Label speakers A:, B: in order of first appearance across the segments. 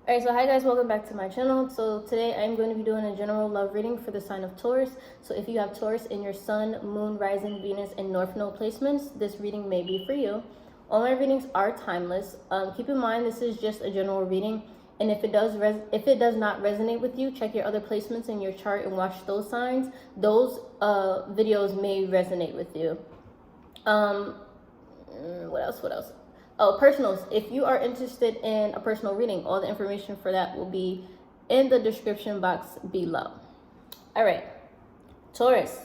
A: Alright, so hi guys, welcome back to my channel. So today I'm going to be doing a general love reading for the sign of Taurus. So if you have Taurus in your sun, moon, rising, Venus, and North Node placements, this reading may be for you. All my readings are timeless. Keep in mind this is just a general reading, and if it does not resonate with you, check your other placements in your chart and watch those signs. Those videos may resonate with you. What else? Oh, personals. If you are interested in a personal reading, all the information for that will be in the description box below. All right, Taurus.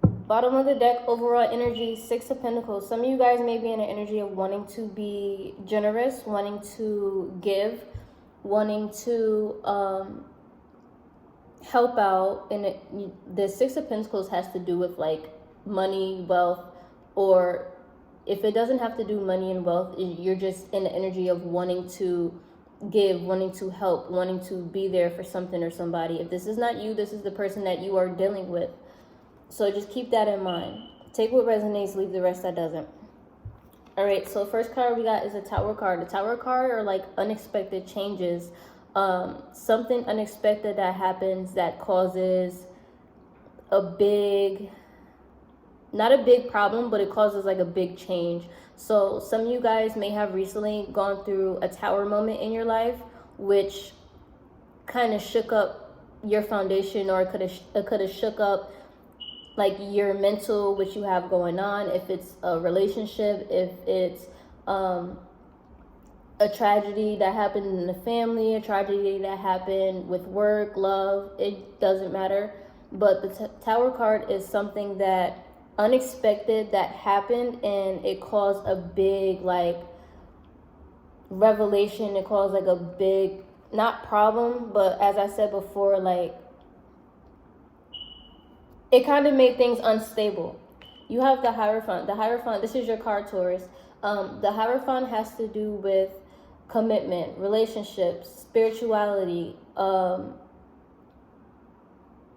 A: Bottom of the deck, overall energy, Six of Pentacles. Some of you guys may be in an energy of wanting to be generous, wanting to give, wanting to help out. And the Six of Pentacles has to do with like money, wealth, or if it doesn't have to do money and wealth, you're just in the energy of wanting to give, wanting to help, wanting to be there for something or somebody. If this is not you, this is the person that you are dealing with. So just keep that in mind. Take what resonates, leave the rest that doesn't. All right, so first card we got is a Tower card. The Tower card are like unexpected changes. Something unexpected that happens that causes a big... not a big problem, but it causes like a big change. So some of you guys may have recently gone through a tower moment in your life, which kind of shook up your foundation, or it could have shook up like your mental, what you have going on. If it's a relationship, if it's a tragedy that happened in the family, a tragedy that happened with work, love, it doesn't matter. But the Tower card is something that unexpected that happened, and it caused a big like revelation. It caused like a big, not problem, but as I said before, like it kind of made things unstable. You have the Hierophant. The Hierophant, this is your card, Taurus. The Hierophant has to do with commitment, relationships, spirituality,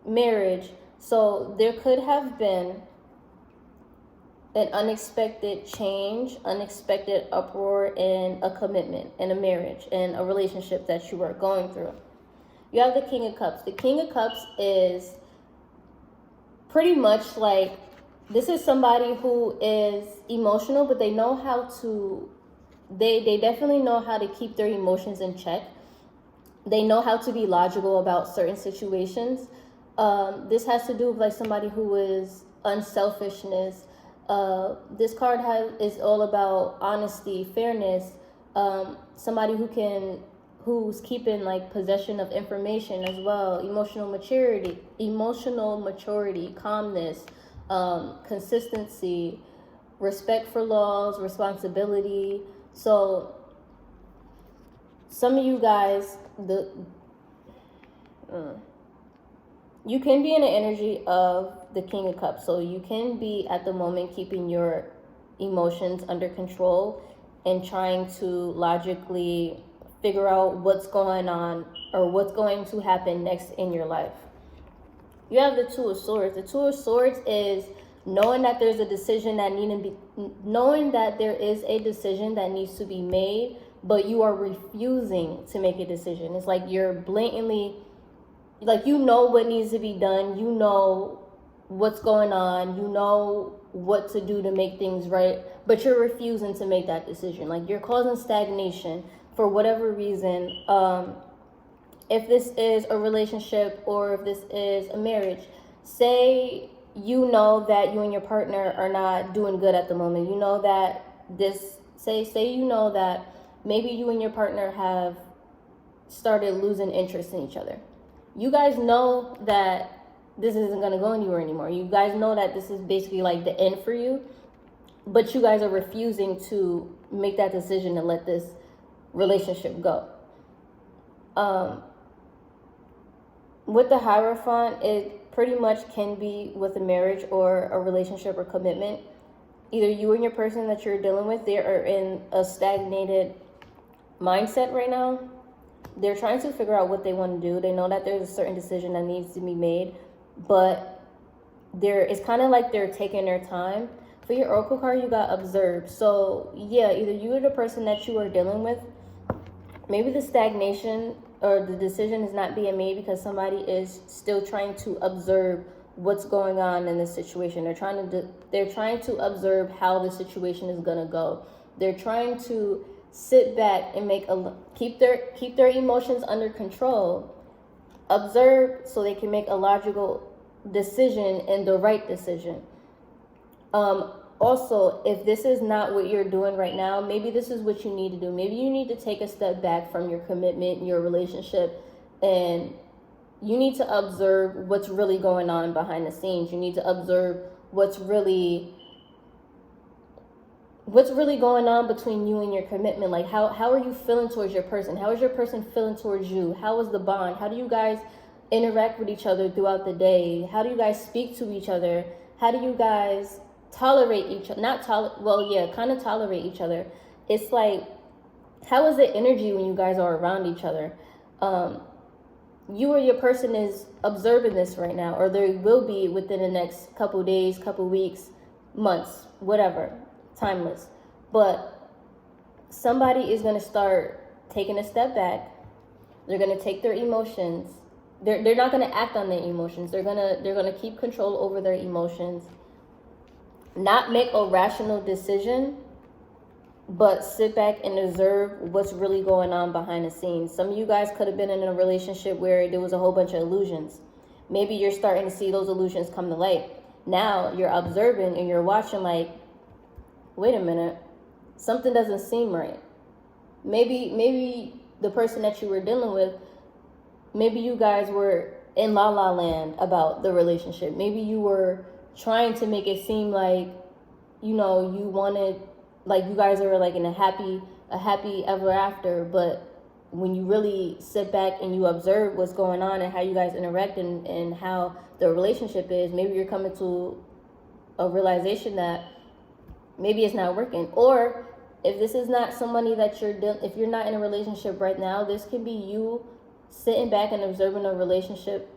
A: marriage. So there could have been an unexpected change, unexpected uproar in a commitment, in a marriage, in a relationship that you are going through. You have the King of Cups. The King of Cups is pretty much like, this is somebody who is emotional, but they know how to, they definitely know how to keep their emotions in check. They know how to be logical about certain situations. This has to do with like somebody who is unselfishness. This card is all about honesty, fairness, somebody who's keeping like possession of information as well, emotional maturity, calmness, consistency, respect for laws, responsibility. So some of you guys, you can be in the energy of the King of Cups. So you can be at the moment keeping your emotions under control and trying to logically figure out what's going on or what's going to happen next in your life. You have the Two of Swords. The Two of Swords is knowing that there's a decision that knowing that there is a decision that needs to be made, but you are refusing to make a decision. It's like you're blatantly, like, you know what needs to be done, you know what's going on, you know what to do to make things right, but you're refusing to make that decision. Like, you're causing stagnation for whatever reason. If this is a relationship or if this is a marriage, say you know that you and your partner are not doing good at the moment. You know that say you know that maybe you and your partner have started losing interest in each other. You guys know that this isn't going to go anywhere anymore. You guys know that this is basically like the end for you, but you guys are refusing to make that decision to let this relationship go. With the Hierophant, it pretty much can be with a marriage or a relationship or commitment. Either you and your person that you're dealing with, they are in a stagnated mindset right now. They're trying to figure out what they want to do. They know that there's a certain decision that needs to be made, but it's kind of like they're taking their time. For your Oracle card, you got Observe. So yeah, either you or the person that you are dealing with maybe the stagnation or the decision is not being made because somebody is still trying to observe what's going on in this situation. They're trying to observe how the situation is going to go. They're trying to sit back and keep their emotions under control, observe so they can make a logical decision and the right decision. Also, if this is not what you're doing right now, maybe this is what you need to do. Maybe you need to take a step back from your commitment, your relationship, and you need to observe what's really going on behind the scenes. You need to observe what's really going on between you and your commitment. Like, how are you feeling towards your person? How is your person feeling towards you? How is the bond? How do you guys interact with each other throughout the day? How do you guys speak to each other? How do you guys tolerate each other? Kind of tolerate each other. It's like, how is the energy when you guys are around each other? You or your person is observing this right now, or they will be within the next couple days, couple weeks, months, whatever, timeless. But somebody is going to start taking a step back. They're going to take their emotions. They're not going to act on their emotions. They're going to keep control over their emotions. Not make a rational decision, but sit back and observe what's really going on behind the scenes. Some of you guys could have been in a relationship where there was a whole bunch of illusions. Maybe you're starting to see those illusions come to light. Now you're observing and you're watching like, wait a minute, something doesn't seem right. Maybe the person that you were dealing with, maybe you guys were in la la land about the relationship. Maybe you were trying to make it seem like, you wanted, like you guys are like in a happy ever after. But when you really sit back and you observe what's going on and how you guys interact and how the relationship is, maybe you're coming to a realization that maybe it's not working. Or if this is not somebody that if you're not in a relationship right now, this can be you sitting back and observing a relationship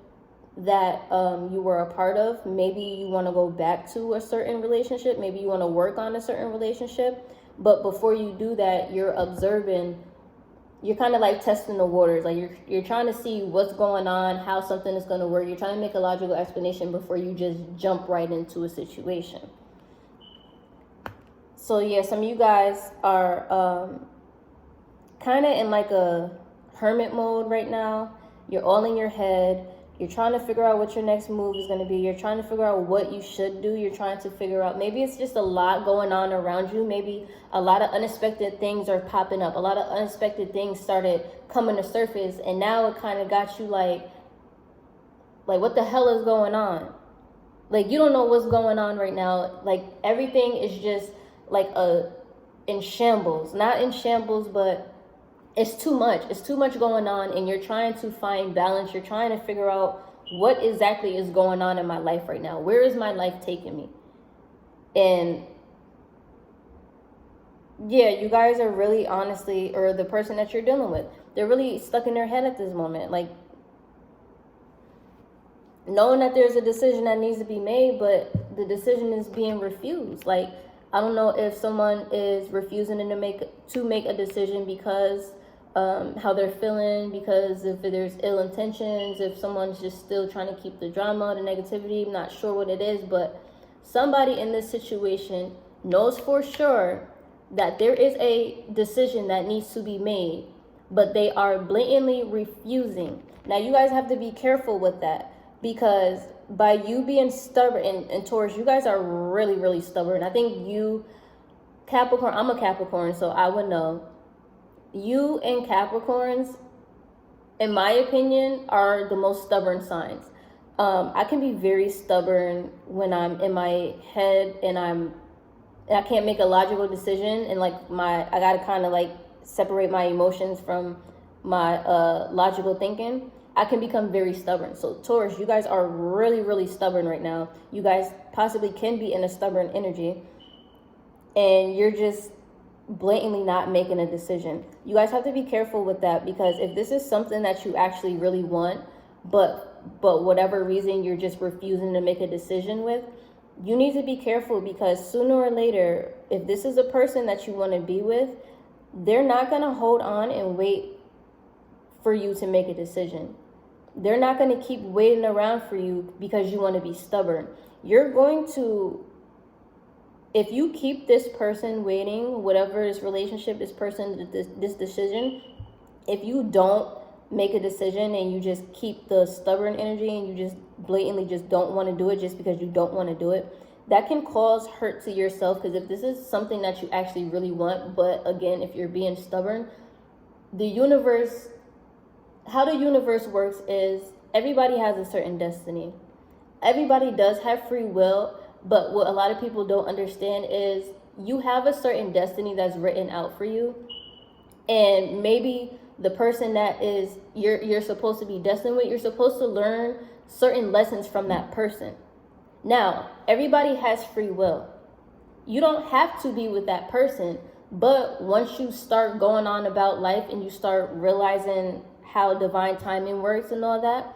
A: that you were a part of. Maybe you want to go back to a certain relationship. Maybe you want to work on a certain relationship. But before you do that, you're observing. You're kind of like testing the waters. Like you're trying to see what's going on, how something is going to work. You're trying to make a logical explanation before you just jump right into a situation. So yeah, some of you guys are kind of in like a hermit mode right now. You're all in your head. You're trying to figure out what your next move is going to be. You're trying to figure out what you should do. You're trying to figure out, maybe it's just a lot going on around you. Maybe a lot of unexpected things are popping up. A lot of unexpected things started coming to surface. And now it kind of got you like what the hell is going on? Like, you don't know what's going on right now. Like, everything is just like in shambles. Not in shambles, but it's too much. It's too much going on, and you're trying to find balance. You're trying to figure out what exactly is going on in my life right now. Where is my life taking me? And yeah, you guys are really honestly, or the person that you're dealing with, they're really stuck in their head at this moment. Like, knowing that there's a decision that needs to be made, but the decision is being refused. Like, I don't know if someone is refusing to make a decision because how they're feeling, because if there's ill intentions, if someone's just still trying to keep the drama, the negativity. I'm not sure what it is, but somebody in this situation knows for sure that there is a decision that needs to be made, but they are blatantly refusing. Now, you guys have to be careful with that, because by you being stubborn, and Taurus, you guys are really, really stubborn. I think you, Capricorn, I'm a Capricorn, so I would know. You and Capricorns, in my opinion, are the most stubborn signs. I can be very stubborn when I'm in my head and I can't make a logical decision, and like I gotta kind of like separate my emotions from my logical thinking. I can become very stubborn. So Taurus, you guys are really, really stubborn right now. You guys possibly can be in a stubborn energy, and you're just blatantly not making a decision. You guys have to be careful with that, because if this is something that you actually really want, but whatever reason you're just refusing to make a decision with, you need to be careful, because sooner or later, if this is a person that you want to be with, they're not going to hold on and wait for you to make a decision. They're not going to keep waiting around for you because you want to be stubborn. You're going to, if you keep this person waiting, whatever this relationship, this person, this decision, if you don't make a decision and you just keep the stubborn energy and you just blatantly just don't want to do it just because you don't want to do it, that can cause hurt to yourself. Because if this is something that you actually really want, but again, if you're being stubborn, the universe, how the universe works is everybody has a certain destiny. Everybody does have free will, but what a lot of people don't understand is you have a certain destiny that's written out for you. And maybe the person that is you're supposed to be destined with, you're supposed to learn certain lessons from that person. Now, everybody has free will. You don't have to be with that person, but once you start going on about life and you start realizing how divine timing works and all that,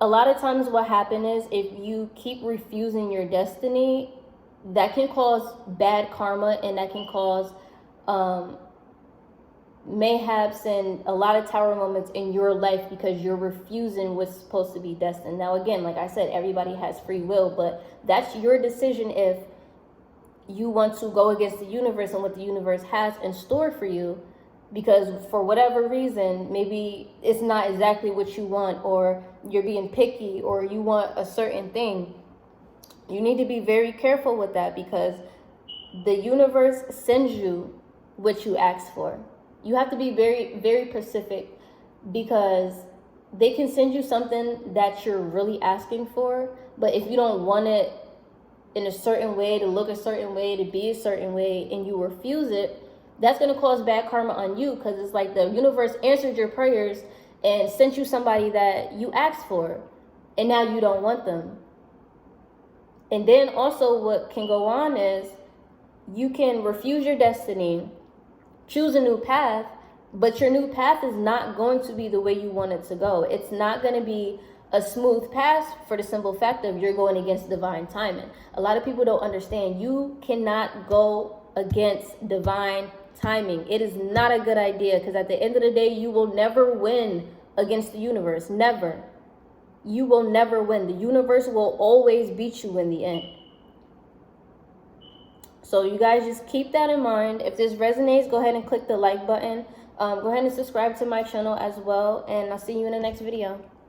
A: a lot of times what happens is if you keep refusing your destiny, that can cause bad karma, and that can cause mayhaps and a lot of tower moments in your life because you're refusing what's supposed to be destined. Now, again, like I said, everybody has free will, but that's your decision if you want to go against the universe and what the universe has in store for you, because for whatever reason, maybe it's not exactly what you want, or you're being picky, or you want a certain thing. You need to be very careful with that, because the universe sends you what you ask for. You have to be very, very specific, because they can send you something that you're really asking for, but if you don't want it in a certain way, to look a certain way, to be a certain way, and you refuse it, that's going to cause bad karma on you, because it's like the universe answered your prayers and sent you somebody that you asked for, and now you don't want them. And then also what can go on is you can refuse your destiny, choose a new path, but your new path is not going to be the way you want it to go. It's not going to be a smooth path, for the simple fact of you're going against divine timing. A lot of people don't understand. You cannot go against divine timing. It is not a good idea, because at the end of the day, you will never win against the universe. Never. You will never win. The universe will always beat you in the end. So you guys just keep that in mind. If this resonates, go ahead and click the like button. Go ahead and subscribe to my channel as well. And I'll see you in the next video.